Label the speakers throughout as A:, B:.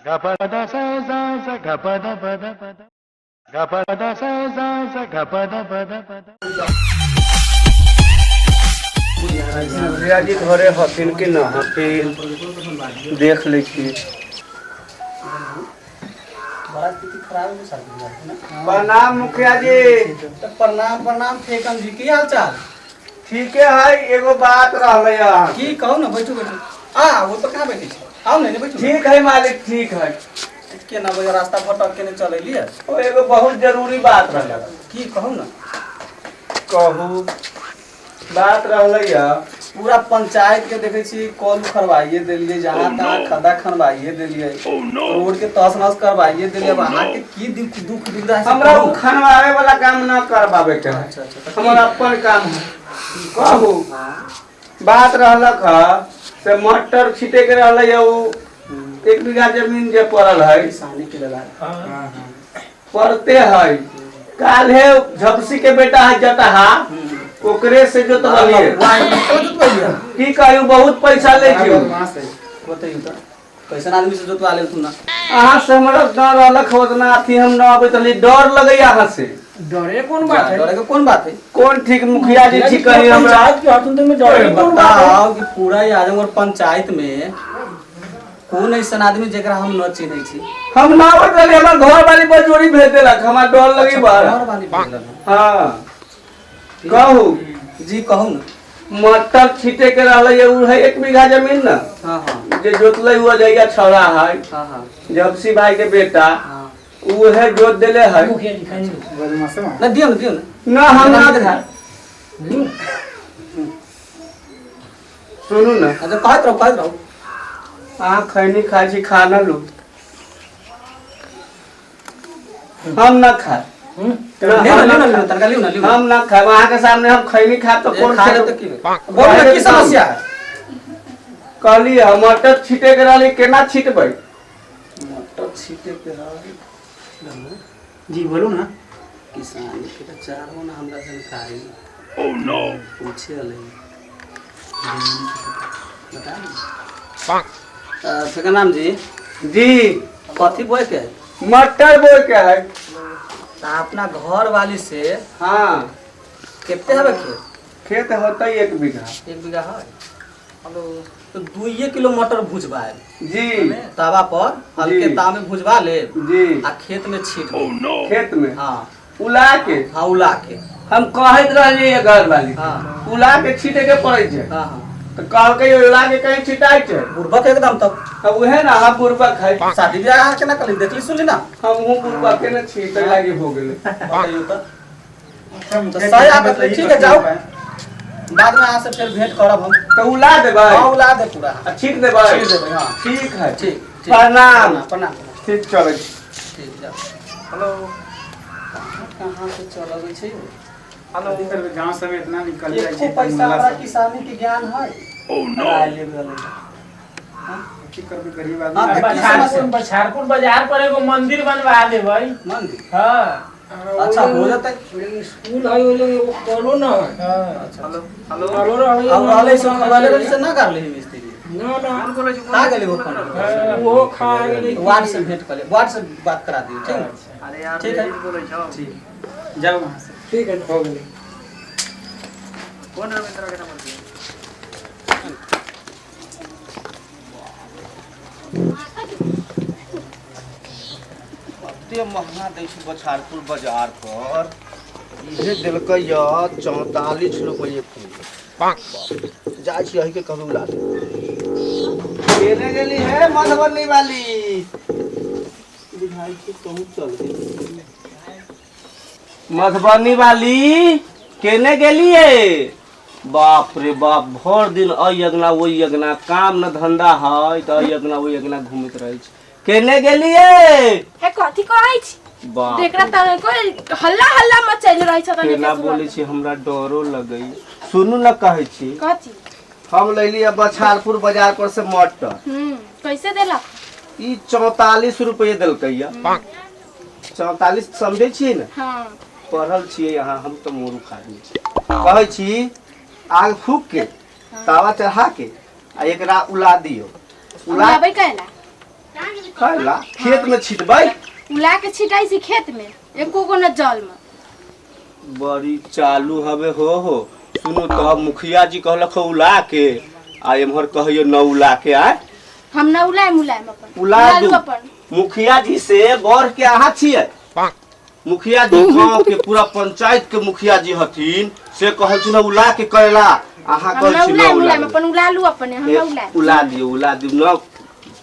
A: मुखिया जी घरे हथिन कि न हथिन देख लीजिए।
B: बड़ा स्थिति खराब है सर।
A: प्रणाम मुखिया जी।
B: तो प्रणाम प्रणाम ठेकम जी की हाल चाल?
A: ठीक है, एगो बात रहले यहाँ
B: की कहू ना, बैठू बैठू। वो तो कहाँ बैठे छी? आओ नहीं बैठू।
A: ठीक है मालिक, ठीक है।
B: के ना भैया रास्ता भटक के नहीं चले लिए।
A: ओ एगो बहुत जरूरी बात रहले।
B: की कहू ना?
A: कहू बात रहले
B: पूरा पंचायत के देखे छी कॉल उखड़वाइए दिलिए, जहाँ तहाँ खड्डा खनवाइए दिलिए, रोड के तहस नहस करवाइए दिलिए। वहाँ के की दुख दुविधा है?
A: हमरा उ खनवावे वाला काम न करवावे के है।
B: अच्छा
A: हमरा अपन काम है। कहू बात रहलक से मटर छीटे के रहले उ 1 बीघा जमीन जे पड़ल है
B: किसानी के लगा
A: पड़ते है। काल्हे झपसी के बेटा है जटहा, ओकरे से जोतवालिए। की कहू बहुत पैसा ले छियो।
B: बताइयो तो कैसन आदमी से जोतवा ले तू ना?
A: अहाँ से हमरा डर रहलक ओतना अथी हम न आबे तली डर लगे अहाँ से।
B: डरे कौन बात है? डरे के कौन बात है?
A: कौन ठीक मुखिया जी ठीक कही हमरा
B: पंचायत के हाथों में डरे कौन बात है? कि पूरा आजमगढ़ पंचायत में कौन ऐसा आदमी जेकरा हम न चिन्है छी?
A: हम ना बतले, हमर घर वाली बजोरी भेज देलक, हमरा डर लगी बार।
B: घर वाली भेजलक।
A: हां कहू
B: जी कहू ना।
A: मटर छीटे के रहले उ है 1 बीघा जमीन ना।
B: हां
A: जे जोतले हुआ जाइया छौड़ा है।
B: हां
A: जबसी भाई के बेटा
B: हां
A: उ है जोत देले है।
B: मुखिया जी खानी ना दियो ना
A: ना हम ना खा। सुनू ना,
B: अच्छा कहत रहो
A: अहाँ खैनी खाई छी, खाना लो। हम ना खा। हम ना खाए। वहाँ के सामने हम खैनी खा तो कौन खा
B: तो की बोल की समस्या है?
A: कहली मटर छीटे के रहली, केना छीटबै?
B: मटर छीटे के रहली
C: जी बोलो ना।
B: किसान के तो चारों ना हमरा जानकारी।
C: ओह नो
B: पूछे ले बता नाम जी
A: जी
B: कथी बोए के?
A: मटर बोए के है।
B: अपना घर वाली से
A: हाँ
B: कितने हवे खेत?
A: खेत होता 1 बीघा।
B: 1 बीघा है। हेलो तो 2 किलो मटर भुजवा
A: जी
B: तवा पर हल्के ताव में भुजवा ले
A: जी
B: आ खेत में छीट दे।
A: खेत में
B: हाँ
A: उला के।
B: हाँ उला के
A: हम कहत रहली घर वाली
B: हाँ
A: उला के छीटे के पड़े छै।
B: हाँ हाँ
A: तो कहल के उला के कहीं छिटाई छै।
B: बुरबक एकदम तब
A: अब उहे ना हम बुरबक है।
B: शादी ब्याह के ना कली देखली सुनली ना?
A: हम हूं बुरबक के ना छीटे लागी हो गेले।
B: बताइयो तो सही आदत है। ठीक है जाओ, बाद में यहाँ से फिर भेंट करब हम।
A: तो उला देबै?
B: हाँ उला दे पूरा।
A: छीट देबै?
B: छीट देबै हाँ।
A: ठीक है।
B: ठीक
A: प्रणाम।
B: प्रणाम।
A: ठीक चले।
B: ठीक जाओ। हेलो कहाँ से चल आबै छै? हेलो
C: गांव सब इतना निकल जाए
B: एको पैसा हमरा किसानी के ज्ञान है?
C: ओह नो
B: ले भेलै हां
C: ठीक कर भी गरीब
B: हाँ,
C: आदमी।
D: बछारपुर बाजार पर एगो मंदिर बनवा देबै।
B: मंदिर
D: हाँ
B: अच्छा हो जाता
D: स्कूल है ओले एगो कॉलो ना है।
B: अच्छा हेलो
D: कॉलो रहै
B: अब रहले से खवाले से ना कर ले मिस्त्री
D: ना
B: का गेले वो फोन
D: वो खा गेलै।
B: वार्ड से भेंट कर ले, वार्ड से बात करा दियो। ठीक है?
D: अरे यार
B: ठीक है
D: बोलै छौ।
B: ठीक
C: जाओ वहां से।
D: ठीक है हो गेलै। कौन रविंद्र के नंबर दिया?
A: एते महंगा दै छै बछारपुर बाजार पर। इहे देलकै य 44 रुपए किलो। जाय छी अही के कहू ला दे। केने गेली है मधुबनी वाली? बुझाई के कहूं चल गेली। मधुबनी वाली केने गेलिए? बाप रे बाप, भर दिन अई अगना वही अगना, काम न धंधा है तो अई अगना वही अगना घूमत रहे छै। केने गेलिए?
E: हे कथि कहै छी?
A: बाप
E: देखरा त कोई हल्ला हल्ला मचैल रहै छ त
A: केना बोले छी, हमरा डरो लगई। सुनू न कहै छी,
E: कथि?
A: हम लैली बछारपुर बाजार पर से मटर।
E: कैसे देला?
A: ई 44 रुपए देलकै या। 44 समझै छी न?
E: हां
A: पढ़ल छियै यहाँ, हम तो मूर्ख आदमी छी। कहै छी आग फूक के तावा चढ़ा के आ एकरा उला दियो।
E: उलाबै कैला?
A: खाएला खेत में छिटबै
E: उला के छिटाई सी खेत में एको को न जल में।
A: बड़ी चालू हवे हो सुनो तो मुखिया जी कहलक उला के आ एम्हर कहियो न उला के आए
E: हम न उलाएम अपन
A: उला
E: लू
A: दू
E: अपन।
A: मुखिया जी से बढ़ के अहाँ छियै मुखिया जी गांव के पूरा पंचायत के मुखिया जी हथिन से कहलथिन उला के करेला अहाँ
E: हम न
A: कहलथिन
E: उलाएम अपन उला लू अपन हम न उलाएम।
A: उला दियो न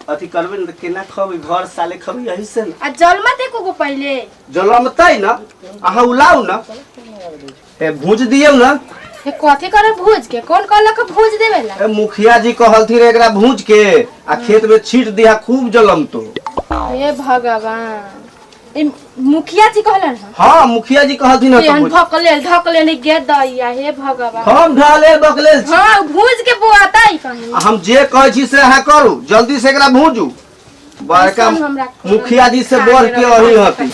A: अथी करबे न केना खबै घर साले खबै यही से न
E: आ जल मत एको को पहले
A: जलमतै न अहाँ उलाउ न ए भूज दियौ न
E: हे कथी करे भूज के कौन कहलक भूज देवेला।
A: ए मुखिया जी कहलथिन एकरा भूज के आ खेत में छीट दिया खूब जलम तो।
E: हे भगवान ए मुखिया जी कहलन ह
A: हां मुखिया जी कहलथिन
E: हम ढकले नहीं गे दैया हे भगवान
A: हम ढाले बकले
E: हां भूज के बोआताई कहीं
A: हम जे कहै छी से अहाँ करू जल्दी से एकरा भूजू बड़का मुखिया जी से बढ़ के अही हती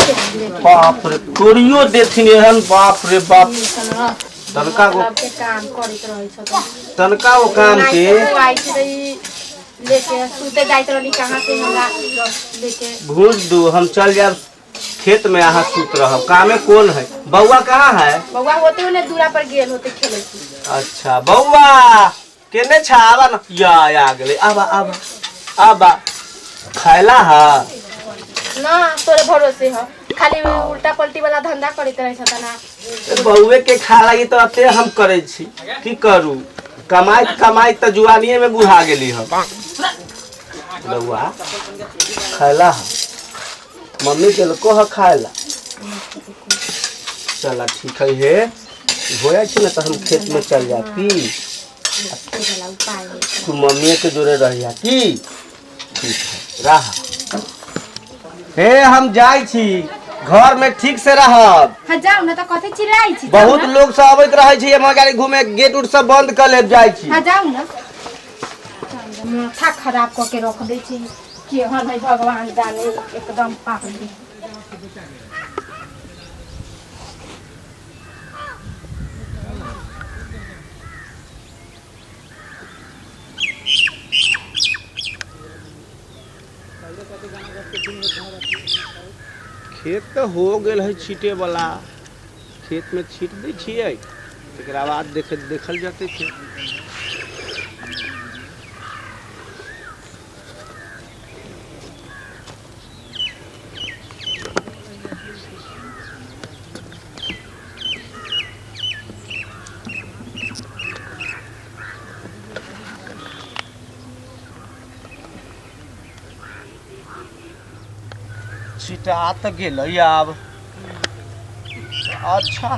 A: बाप रे तोरियो देथिन एहन बाप रे बाप तनका वो
E: के काम करत रहै छ
A: तनका वो काम के
E: आई छै लेके सुते जाइत रहनी कहां से हमरा लेके
A: भूज दू हम चल जाब खेत में अहाँ सूत रहब कामे कौन है बउआ कहाँ है
E: बउआ होते होने दूरा पर गेल होते खेले छी।
A: अच्छा बउआ केने छा आबा न या आ गेले आबा खायला हा
E: ना तोरे भरोसे ह खाली उल्टा पलटी वाला धंधा करत रहै छ तना
A: बउए के खा लगी तो अते हम करे छी की करू कमाई त जुआनिए में बुढ़ा गेली हम बउआ खायला हा मम्मी के को ह खायला चला ठीक है हे होया छी न त हम खेत में चल जा की तू मम्मी के जोरे रह जा की ठीक है रह हे हम जाई छी घर में ठीक से रहब
E: हां जाऊ न त कथे चिल्लाई छी
A: बहुत लोग सब आबैत रहे छी हम गाड़ी घूमे गेट उट सब बंद कर ले जाई छी
E: हां जाऊ न माथा खराब क के रख दे छी कि हन है भगवान जाने एकदम पागल।
A: खेत तो हो गेल है छीटे वाला खेत में छीट दै छियै एकरा बाद देखल जाते खेत छिटा तो गेल अब अच्छा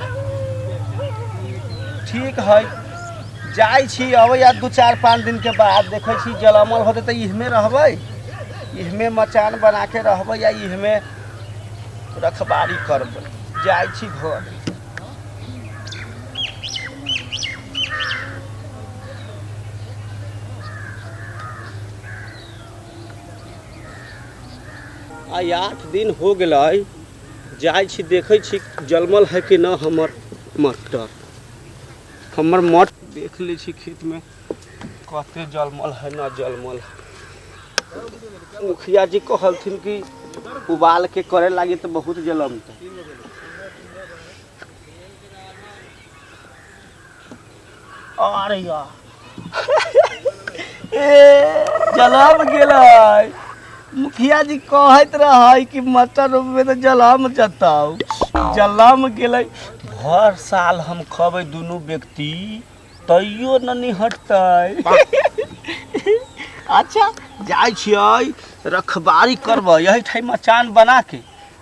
A: ठीक है जाई छी अब या 2-4-5 दिन के बाद देखे छी जलमल होते तो इहमे रहबै इहमे मचान बना के रहबै या इहमे रखबारी करबै जाई छी घर आई 8 दिन हो गए जाई छी देखे छी जलमल है कि ना हमर मटर देख ले छी खेत में कते जलमल है ना जलमल है मुखिया जी कहलथिन कि उबाल के करे लागे तो बहुत जलमते अरे यार जलम गेलै मुखिया जी कहत रहे कि मटर में तो जलम जताऊ जलम गेलै भर साल हम खबै दुनू व्यक्ति तैयो न निहटतै अच्छा जाइ छियै रखबारी करबै यही ठाम मचान बना के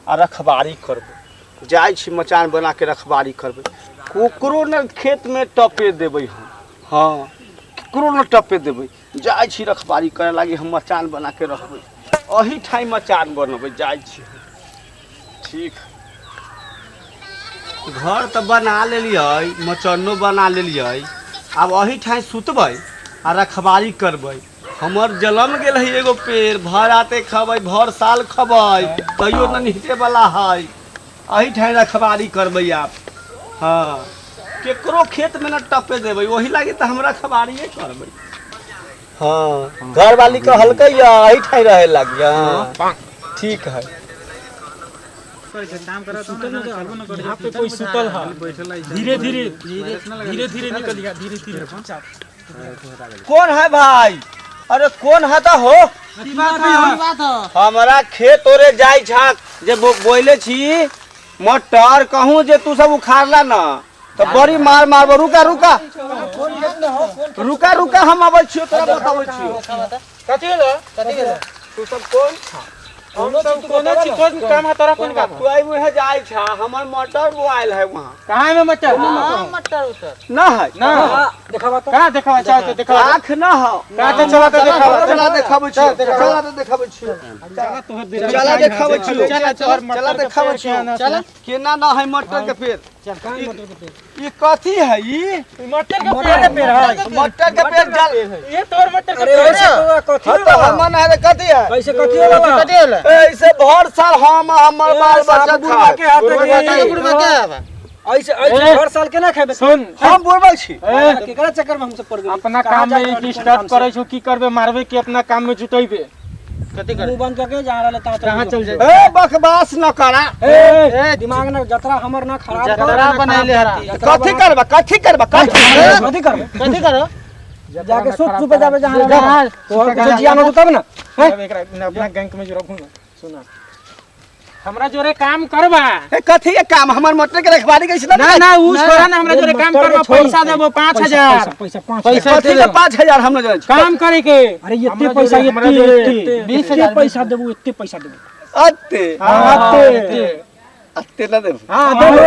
A: आ रखबारी करबै जाइ छी मचान बना के रखबारी करबै कोकरो न खेत में टपे देबै हम हाँ केकरो न टपे देबै जाइ छी रखबारी करे लागी हम मचान बना के रखबै अही ठाम मचान बनबै जाइ छी ठीक घर तो बना लेलियै मचानो बना लेलियै अब अही ठाम सुतबै आ रखबारी करबै हमर जलम गेल है एगो पेड़ भर आते खबै भर साल खबै तैयो न निहटे वाला है अही ठाम रखबारी करबै आप हाँ केकरो खेत में न टपे देबै वही लागी तो हम रखबारिए करबै हाँ घर वाली का हल्का या ही ठाई रहे लग गया। ठीक है।
D: यहाँ पे कोई सुतल है धीरे धीरे धीरे धीरे निकल गया धीरे धीरे
A: कौन है भाई? अरे कौन है तो हो? हमारा खेत ओरे जाई झाक जे बोले छी मटर कहूँ जे तू सब उखाड़ला ना तो बड़ी मार मारबो। रुका रुका रुका रुका हम आबै छियो तोरा बताबै छियो।
D: कथी है
A: तू सब कौन?
D: हम सब कोना छी कोन काम है तोरा कोन काम
A: तू आई मुहे जाई छा हमर मटर बोआइल है वहां।
D: कहां में मटर
E: मटर उतर
A: ना है
D: ना दिखावा तो कहां दिखावा चाहते दिखावा
A: आँख ना हो।
D: का तो चला तो दिखावा
A: चला देखाबै छियो। चला तो देखाबै छियो। चला देखाबै छियो। चला देखाबै छियो।
D: चला
A: केना ना है मटर के पेड़?
D: चल कहां मटर के पेड़
A: ये कथी है ई?
D: मटर के पेड़ है
A: मटर के पेड़ जल
D: ये तोर मटर के पेड़ है कथी
A: हाँ तो हमन है कथी है?
D: कैसे कथी होला कथी होला
A: ऐसे भर साल हम हमर बाल बच्चा खा
D: के हाथ के ऐसे ऐसे हर साल केना खेबे सुन
A: हम बोलबै छी।
D: केकरा चक्कर में हम सब पड़ गए अपना काम में डिस्टर्ब करे छो की करबे मारबे कि अपना काम में जुटैबे कथी करे मुंह बंद करके जहां रहले ता कहां चल जाए
A: ए बकवास न करा।
D: ए दिमाग ना जतरा हमर ना खराब जतरा बनैले हरा
A: कथी करबा कथी करबा
D: कथी करो जाके सुत सुबह जाबे जहां रहले तो कुछ जिया न तब ना एकरा अपना बैंक में जो रखूं ना सुना हमरा जोरे काम करबा
A: ए कथी के काम? हमर मटर के रखवाली कैसे
D: ना ना उ छोरा ना हमरा जोरे काम करबा पैसा देबो 5000 पैसा
A: कथी के 5000 हम न जाने छी।
D: काम करे के अरे इतने पैसा इतने 20000 पैसा देबो इतने पैसा देबो
A: अत्ते
D: अत्ते
A: अत्ते ना देब।
D: हां देबो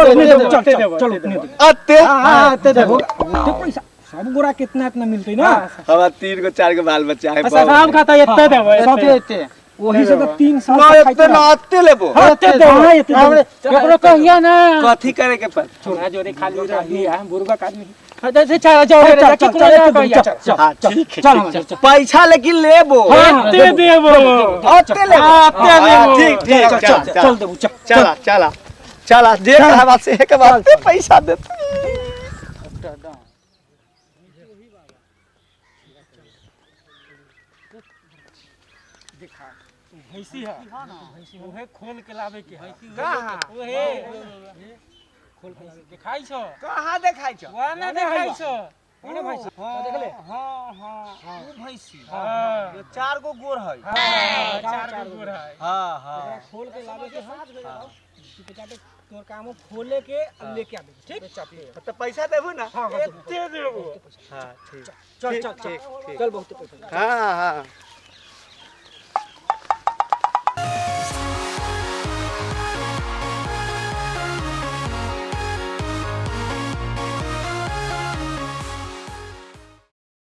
D: चल उतने दे
A: अत्ते
D: हां अत्ते देबो इतने पैसा सब गोरा कितना इतना मिलते ना
A: हमार 3 गो 4 गो बाल बच्चा है।
D: अच्छा काम खाता इतने देबो सबे इतने वही से तो 3 साल
A: ना
D: तक
A: इतने ना अत्ते लेबो।
D: इतने देबो केकरो कहिया ना
A: कथी करे के पर?
D: छोरा जोरे खाली रही है बुर्बक आदमी चल चल चल
A: हां ठीक है चल पैसा लेकिन लेबो।
D: अत्ते देबो
A: अत्ते लेबो।
D: अत्ते देबो
A: ठीक ठीक
D: चल देबो
A: चला चला चला जे कहबा से के बाद पैसा दे।
D: भैंसी है ओहे खोल के लावे के है ओहे खोल के दिखाई छो
A: कहां देखाई छ?
D: वा ना दिखाई छो कौन भैंसी देख ले
A: हां हां वो भैंसी
D: हां
A: जो 4 गो गोर है।
D: हां 4 गो गोर है
A: हां हां
D: खोल के लावे के है तोर काम खोले के और लेके आबे ठीक
A: तो पैसा देबो ना?
D: हां एते देबो
A: हां ठीक
D: चल चल चल बहुत पैसा
A: हां हां